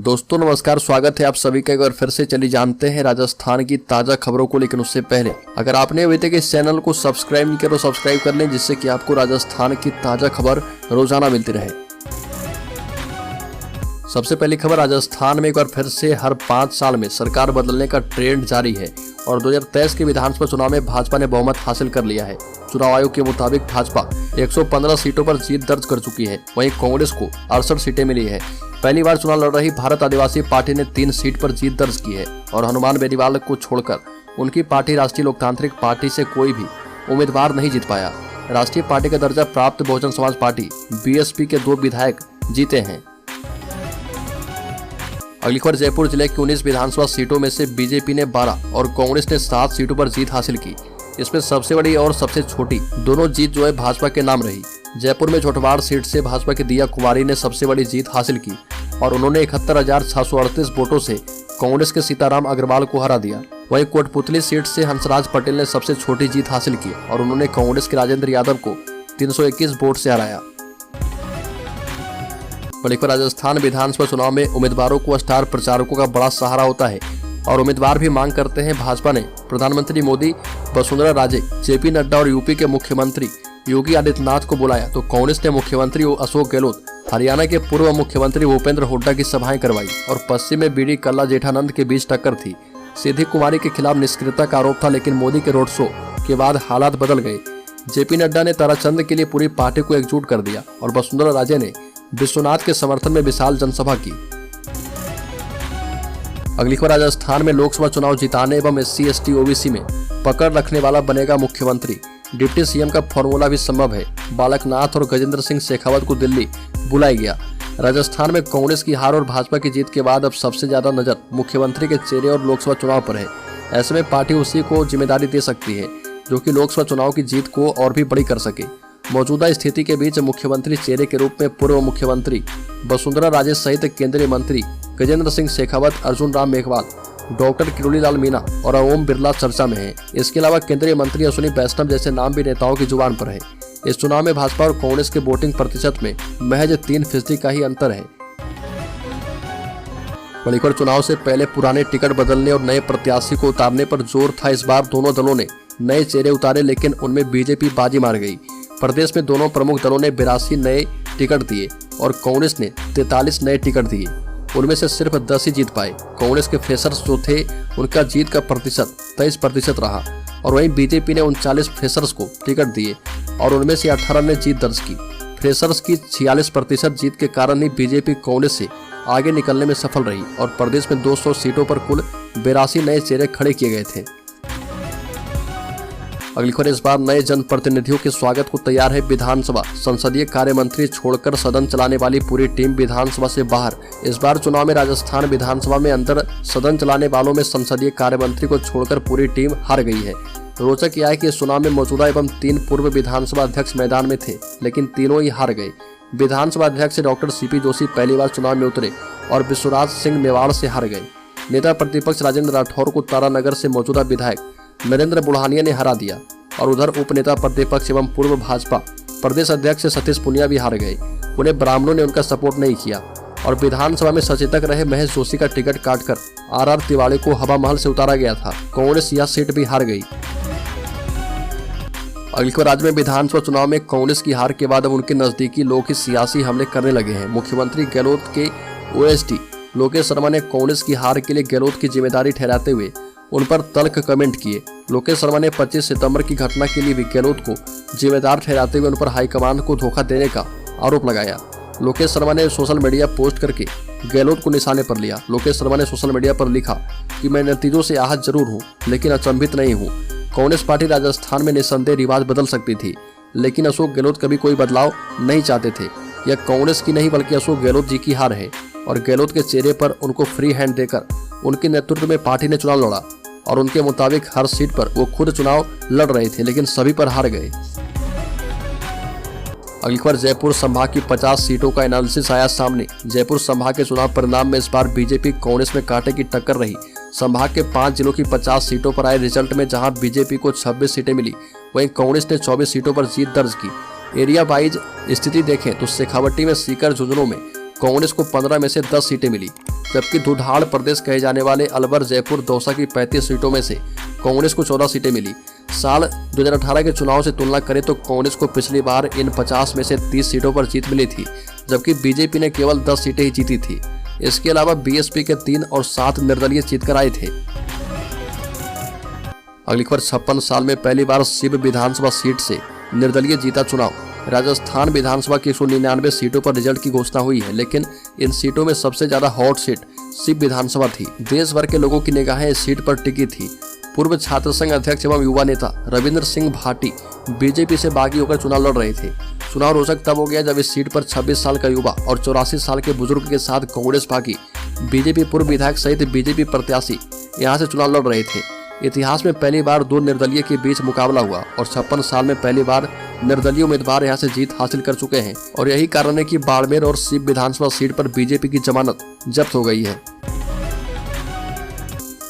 दोस्तों नमस्कार, स्वागत है आप सभी का एक बार फिर से। चलिए जानते हैं राजस्थान की ताज़ा खबरों को। लेकिन उससे पहले अगर आपने अभी तक इस चैनल को सब्सक्राइब नहीं किया तो सब्सक्राइब कर लें, जिससे कि आपको राजस्थान की ताज़ा खबर रोजाना मिलती रहे। सबसे पहली खबर, राजस्थान में एक बार फिर से हर 5 साल में सरकार बदलने का ट्रेंड जारी है और 2023 के विधानसभा चुनाव में भाजपा ने बहुमत हासिल कर लिया है। चुनाव आयोग के मुताबिक भाजपा 115 सीटों पर जीत दर्ज कर चुकी है, वहीं कांग्रेस को 68 सीटें मिली है। पहली बार चुनाव लड़ रही भारत आदिवासी पार्टी ने 3 सीट पर जीत दर्ज की है और हनुमान बेनीवाल को छोड़कर उनकी पार्टी राष्ट्रीय लोकतांत्रिक पार्टी से कोई भी उम्मीदवार नहीं जीत पाया। राष्ट्रीय पार्टी का दर्जा प्राप्त बहुजन समाज पार्टी बीएसपी के 2 विधायक जीते हैं। अगली खबर, जयपुर जिले की 19 विधानसभा सीटों में से बीजेपी ने 12 और कांग्रेस ने 7 सीटों पर जीत हासिल की। इसमें सबसे बड़ी और सबसे छोटी दोनों जीत जो है भाजपा के नाम रही। जयपुर में छोटवाड़ सीट से भाजपा की दिया कुमारी ने सबसे बड़ी जीत हासिल की और उन्होंने 71,638 वोटों से कांग्रेस के सीताराम अग्रवाल को हरा दिया। वहीं कोटपुतली सीट से हंसराज पटेल ने सबसे छोटी जीत हासिल की और उन्होंने कांग्रेस के राजेंद्र यादव को 321 वोट से हराया। राजस्थान विधानसभा चुनाव में उम्मीदवारों को स्टार प्रचारकों का बड़ा सहारा होता है और उम्मीदवार भी मांग करते हैं। भाजपा ने प्रधानमंत्री मोदी, वसुंधरा राजे, जेपी नड्डा और यूपी के मुख्यमंत्री योगी आदित्यनाथ को बुलाया, तो कांग्रेस ने मुख्यमंत्री अशोक गहलोत, हरियाणा के पूर्व मुख्यमंत्री भूपेंद्र हुड्डा की सभाएं करवाई और पश्चिम में बीडी कल्ला जेठानंद के बीच टक्कर थी। सीधी कुमारी के खिलाफ निष्क्रियता का आरोप था, लेकिन मोदी के रोड शो के बाद हालात बदल गए। जेपी नड्डा ने ताराचंद के लिए पूरी पार्टी को एकजुट कर दिया और वसुंधरा राजे ने विश्वनाथ के समर्थन में विशाल जनसभा की। अगली खबर, राजस्थान में लोकसभा चुनाव जिताने एवं SC ST OBC में पकड़ रखने वाला बनेगा मुख्यमंत्री। डिप्टी सीएम का फॉर्मूला भी संभव है। बालकनाथ और गजेंद्र सिंह शेखावत को दिल्ली बुलाया गया। राजस्थान में कांग्रेस की हार और भाजपा की जीत के बाद अब सबसे ज्यादा नजर मुख्यमंत्री के चेहरे और लोकसभा चुनाव पर है। ऐसे में पार्टी उसी को जिम्मेदारी दे सकती है जो कि लोकसभा चुनाव की जीत को और भी बड़ी कर सके। मौजूदा स्थिति के बीच मुख्यमंत्री चेहरे के रूप में पूर्व मुख्यमंत्री वसुंधरा राजे सहित केंद्रीय मंत्री गजेंद्र सिंह शेखावत, अर्जुन राम मेघवाल, डॉक्टर किरोड़ी लाल मीणा और ओम बिरला चर्चा में हैं। इसके अलावा केंद्रीय मंत्री अश्विनी वैष्णव जैसे नाम भी नेताओं की जुबान पर है। इस चुनाव में भाजपा और कांग्रेस के वोटिंग प्रतिशत में महज 3% का ही अंतर है। मणिपुर चुनाव से पहले पुराने टिकट बदलने और नए प्रत्याशी को उतारने पर जोर था। इस बार दोनों दलों ने नए चेहरे उतारे, लेकिन उनमें बीजेपी बाजी मार गई। प्रदेश में दोनों प्रमुख दलों ने 82 नए टिकट दिए और कांग्रेस ने 43 नए टिकट दिए। उनमें से सिर्फ 10 ही जीत पाए। कांग्रेस के फ्रेशर्स जो थे उनका जीत का प्रतिशत 23% रहा और वहीं बीजेपी ने 39 फ्रेशर्स को टिकट दिए और उनमें से 18 ने जीत दर्ज की। फ्रेशर्स की 46% जीत के कारण ही बीजेपी कांग्रेस से आगे निकलने में सफल रही और प्रदेश में 200 सीटों पर कुल 82 नए चेहरे खड़े किए गए थे। अगली खबर, इस बार नए जनप्रतिनिधियों के स्वागत को तैयार है विधानसभा। संसदीय कार्य मंत्री छोड़कर सदन चलाने वाली पूरी टीम विधानसभा से बाहर। इस बार चुनाव में राजस्थान विधानसभा में अंदर सदन चलाने वालों में संसदीय कार्य मंत्री को छोड़कर पूरी टीम हार गई है। रोचक यह है कि इस चुनाव में मौजूदा एवं 3 पूर्व विधानसभा अध्यक्ष मैदान में थे, लेकिन तीनों ही हार गए। विधानसभा अध्यक्ष डॉक्टर CP जोशी पहली बार चुनाव में उतरे और विश्वराज सिंह मेवाड़ से हार गए। नेता प्रतिपक्ष राजेंद्र राठौर को तारानगर से मौजूदा विधायक नरेंद्र बुढ़ानिया ने हरा दिया और उधर उपनेता प्रतिपक्ष एवं पूर्व भाजपा प्रदेश अध्यक्ष सतीश पुनिया भी हार गए। उन्हें ब्राह्मणों ने उनका सपोर्ट नहीं किया और विधानसभा में सचेतक रहे महेश जोशी का टिकट काटकर RR तिवाड़ी को हवा महल से उतारा गया था। कांग्रेस यह सीट भी हार गई। अगली खबर, राज्य में विधानसभा चुनाव में कांग्रेस की हार के बाद अब उनके नजदीकी लोग ही सियासी हमले करने लगे हैं। मुख्यमंत्री गहलोत के OSD लोकेश शर्मा ने कांग्रेस की हार के लिए गहलोत की जिम्मेदारी ठहराते हुए उन पर तल्ख कमेंट किए। लोकेश शर्मा ने 25 सितंबर की घटना के लिए भी गहलोत को जिम्मेदार ठहराते हुए उन पर हाईकमान को धोखा देने का आरोप लगाया। लोकेश शर्मा ने सोशल मीडिया पोस्ट करके गहलोत को निशाने पर लिया। लोकेश शर्मा ने सोशल मीडिया पर लिखा कि मैं नतीजों से आहत जरूर हूँ, लेकिन अचंभित नहीं हूँ। कांग्रेस पार्टी राजस्थान में निस्संदेह रिवाज बदल सकती थी, लेकिन अशोक गहलोत कभी कोई बदलाव नहीं चाहते थे। यह कांग्रेस की नहीं बल्कि अशोक गहलोत जी की हार है और गहलोत के चेहरे पर उनको फ्री हैंड देकर उनके नेतृत्व में पार्टी ने चुनाव लड़ा और उनके मुताबिक हर सीट पर वो खुद चुनाव लड़ रहे थे, लेकिन सभी पर हार गए। अगली खबर, जयपुर संभाग की 50 सीटों का एनालिसिस आया सामने। जयपुर संभाग के चुनाव परिणाम में इस बार बीजेपी कांग्रेस में कांटे की टक्कर रही। संभाग के 5 जिलों की 50 सीटों पर आए रिजल्ट में जहां बीजेपी को 26 सीटें मिली, वहीं कांग्रेस ने 24 सीटों पर जीत दर्ज की। एरिया वाइज स्थिति देखें तो शेखावटी में सीकर झुंझुनू में कांग्रेस को 15 में से 10 सीटें मिली, जबकि धुधाड़ प्रदेश कहे जाने वाले अलवर, जयपुर, दौसा की 35 सीटों में से कांग्रेस को 14 सीटें मिली। साल 2018 के चुनाव से तुलना करें तो कांग्रेस को पिछली बार इन 50 में से 30 सीटों पर जीत मिली थी, जबकि बीजेपी ने केवल 10 सीटें ही जीती थी। इसके अलावा बीएसपी के 3 और 7 निर्दलीय जीतकर आए थे। अगली खबर, 56 साल में पहली बार सिब विधानसभा सीट से निर्दलीय जीता चुनाव। राजस्थान विधानसभा की 199 सीटों पर रिजल्ट की घोषणा हुई है, लेकिन इन सीटों में सबसे ज्यादा हॉट सीट सिब विधानसभा थी। देश भर के लोगों की निगाहें इस सीट पर टिकी थी। पूर्व छात्र संघ अध्यक्ष एवं युवा नेता रविंद्र सिंह भाटी बीजेपी से बागी होकर चुनाव लड़ रहे थे। चुनाव रोचक तब हो गया जब इस सीट पर 26 साल का युवा और 84 साल के बुजुर्ग के साथ कांग्रेस बागी, बीजेपी पूर्व विधायक सहित बीजेपी प्रत्याशी यहां से चुनाव लड़ रहे थे। इतिहास में पहली बार 2 निर्दलीय के बीच मुकाबला हुआ और 56 साल में पहली बार निर्दलीय उम्मीदवार यहां से जीत हासिल कर चुके हैं और यही कारण है कि बाड़मेर और सिब विधानसभा सीट पर बीजेपी की जमानत जब्त हो गई है।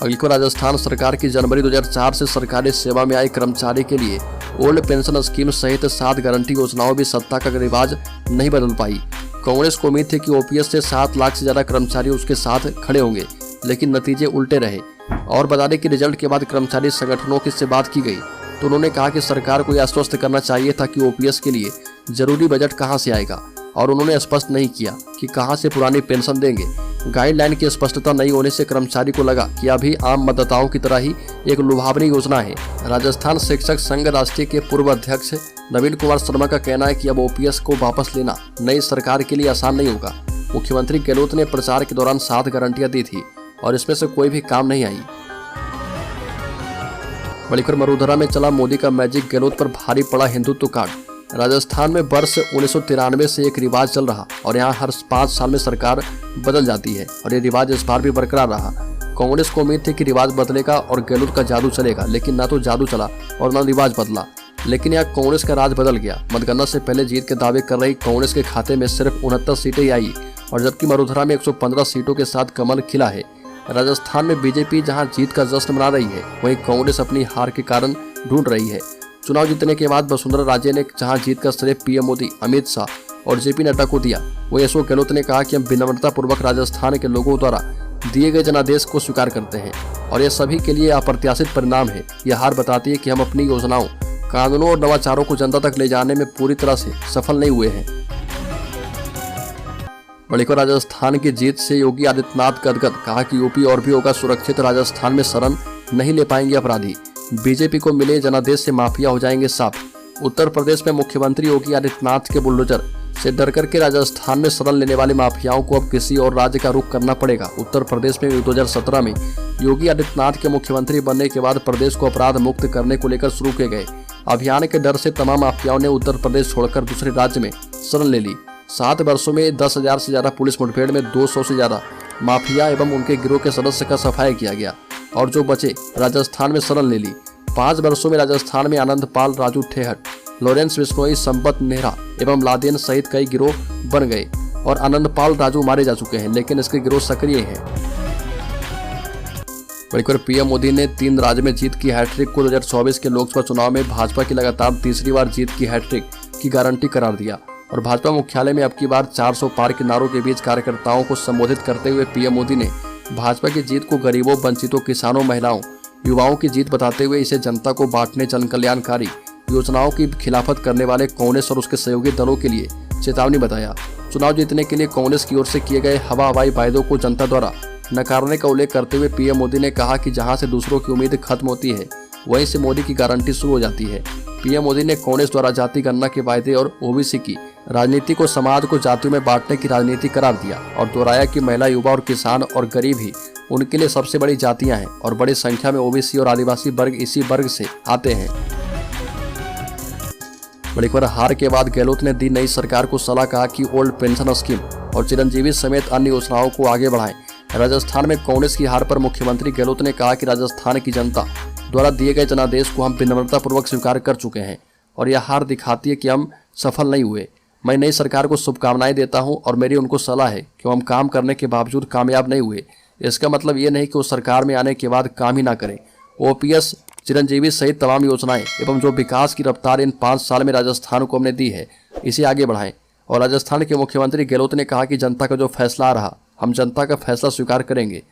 अगली को, राजस्थान सरकार की जनवरी 2004 से सरकारी सेवा में आए कर्मचारी के लिए ओल्ड पेंशन स्कीम सहित 7 गारंटी योजनाओं भी सत्ता का रिवाज नहीं बदल पाई। कांग्रेस को उम्मीद थी कि ओपीएस से 7 लाख से ज्यादा कर्मचारी उसके साथ खड़े होंगे, लेकिन नतीजे उल्टे रहे। और बता दें कि रिजल्ट के बाद कर्मचारी संगठनों की से बात की गई तो उन्होंने कहा कि सरकार को यह आश्वस्त करना चाहिए था कि ओपीएस के लिए जरूरी बजट कहां से आएगा, और उन्होंने स्पष्ट नहीं किया कि कहां से पुरानी पेंशन देंगे। गाइडलाइन की स्पष्टता नहीं होने से कर्मचारी को लगा कि अभी आम मतदाताओं की तरह ही एक लुभावनी योजना है। राजस्थान शिक्षक संघ राष्ट्रीय के पूर्व अध्यक्ष नवीन कुमार शर्मा का कहना है कि अब ओपीएस को वापस लेना नई सरकार के लिए आसान नहीं होगा। मुख्यमंत्री गहलोत ने प्रचार के दौरान 7 गारंटियां दी थी और इसमें से कोई भी काम नहीं आई। बड़ी खबर, मरुधरा में चला मोदी का मैजिक, गहलोत पर भारी पड़ा हिंदुत्व कांड। राजस्थान में वर्ष 1993 से एक रिवाज चल रहा और यहाँ हर 5 साल में सरकार बदल जाती है और ये रिवाज इस बार भी बरकरार रहा। कांग्रेस को उम्मीद थी कि रिवाज बदलेगा और गहलोत का जादू चलेगा, लेकिन ना तो जादू चला और ना रिवाज बदला। लेकिन यहाँ कांग्रेस का राज बदल गया। मतगणना से पहले जीत के दावे कर रही कांग्रेस के खाते में सिर्फ 69 सीटें ही आई और जबकि मरुधरा में 115 सीटों के साथ कमल खिला है। राजस्थान में बीजेपी जहां जीत का जश्न मना रही है, वहीं कांग्रेस अपनी हार के कारण ढूंढ रही है। चुनाव जीतने के बाद वसुंधरा राजे ने जहां जीत का श्रेय पीएम मोदी, अमित शाह और जेपी नड्डा को दिया, वहीं अशोक गहलोत ने कहा कि हम विनम्रता पूर्वक राजस्थान के लोगों द्वारा दिए गए जनादेश को स्वीकार करते हैं और यह सभी के लिए अप्रत्याशित परिणाम है। यह हार बताती है कि हम अपनी योजनाओं, कानूनों और नवाचारों को जनता तक ले जाने में पूरी तरह से सफल नहीं हुए हैं। बड़ी खबर, राजस्थान की जीत से योगी आदित्यनाथ गदगद, कहा कि यूपी और भी होगा सुरक्षित, राजस्थान में शरण नहीं ले पाएंगे अपराधी, बीजेपी को मिले जनादेश से माफिया हो जाएंगे साफ। उत्तर प्रदेश में मुख्यमंत्री योगी आदित्यनाथ के बुलडोजर से डर करके राजस्थान में शरण लेने वाले माफियाओं को अब किसी और राज्य का रुख करना पड़ेगा। उत्तर प्रदेश में 2017 में योगी आदित्यनाथ के मुख्यमंत्री बनने के बाद प्रदेश को अपराध मुक्त करने को लेकर शुरू किए गए अभियान के डर से तमाम माफियाओं ने उत्तर प्रदेश छोड़कर दूसरे राज्य में शरण ले ली। 7 वर्षों में 10,000 से ज्यादा पुलिस मुठभेड़ में 200 से ज्यादा माफिया एवं उनके गिरोह के सदस्य का सफाया किया गया और जो बचे राजस्थान में शरण ले ली। 5 वर्षों में राजस्थान में आनंद पाल, राजू ठेहट, लॉरेंस बिश्नोई, संपत नेहरा एवं लादेन सहित कई गिरोह बन गए और आनंद पाल, राजू मारे जा चुके हैं, लेकिन इसके गिरोह सक्रिय हैं। बड़ी पीएम मोदी ने 3 राज्य में जीत की हैट्रिक को 2024 के लोकसभा चुनाव में भाजपा की लगातार तीसरी बार जीत की हैट्रिक की गारंटी करार दिया और भाजपा मुख्यालय में अब की बार 400 पार के नारों के बीच कार्यकर्ताओं को संबोधित करते हुए पीएम मोदी ने भाजपा की जीत को गरीबों, वंचितों, किसानों, महिलाओं, युवाओं की जीत बताते हुए इसे जनता को बांटने, जन कल्याणकारी योजनाओं की खिलाफत करने वाले कांग्रेस और उसके सहयोगी दलों के लिए चेतावनी बताया। चुनाव जीतने के लिए कांग्रेस की ओर से किए गए हवाई वायदों को जनता द्वारा नकारने का उल्लेख करते हुए पीएम मोदी ने कहा कि जहां से दूसरों की उम्मीद खत्म होती है, वहीं से मोदी की गारंटी शुरू हो जाती है। पीएम मोदी ने कांग्रेस द्वारा जाति गणना के वायदे और ओबीसी की राजनीति को समाज को जातियों में बांटने की राजनीति करार दिया और दोहराया कि महिला, युवा और किसान और गरीब ही उनके लिए सबसे बड़ी जातियां हैं और बड़ी संख्या में ओबीसी और आदिवासी वर्ग इसी वर्ग से आते हैं। बड़ी खबर, हार के बाद गहलोत ने दी नई सरकार को सलाह, कहा कि ओल्ड पेंशन स्कीम और चिरंजीवी समेत अन्य योजनाओं को आगे बढ़ाएं। राजस्थान में कांग्रेस की हार पर मुख्यमंत्री गहलोत ने कहा कि राजस्थान की जनता द्वारा दिए गए जनादेश को हम विनम्रतापूर्वक स्वीकार कर चुके हैं और यह हार दिखाती है कि हम सफल नहीं हुए। मैं नई सरकार को शुभकामनाएं देता हूं और मेरी उनको सलाह है कि हम काम करने के बावजूद कामयाब नहीं हुए। इसका मतलब ये नहीं कि वो सरकार में आने के बाद काम ही ना करें। ओपीएस, चिरंजीवी सहित तमाम योजनाएं एवं जो विकास की रफ्तार इन 5 साल में राजस्थान को हमने दी है, इसे आगे बढ़ाएं। और राजस्थान के मुख्यमंत्री गहलोत ने कहा कि जनता का जो फैसला आ रहा हम जनता का फैसला स्वीकार करेंगे।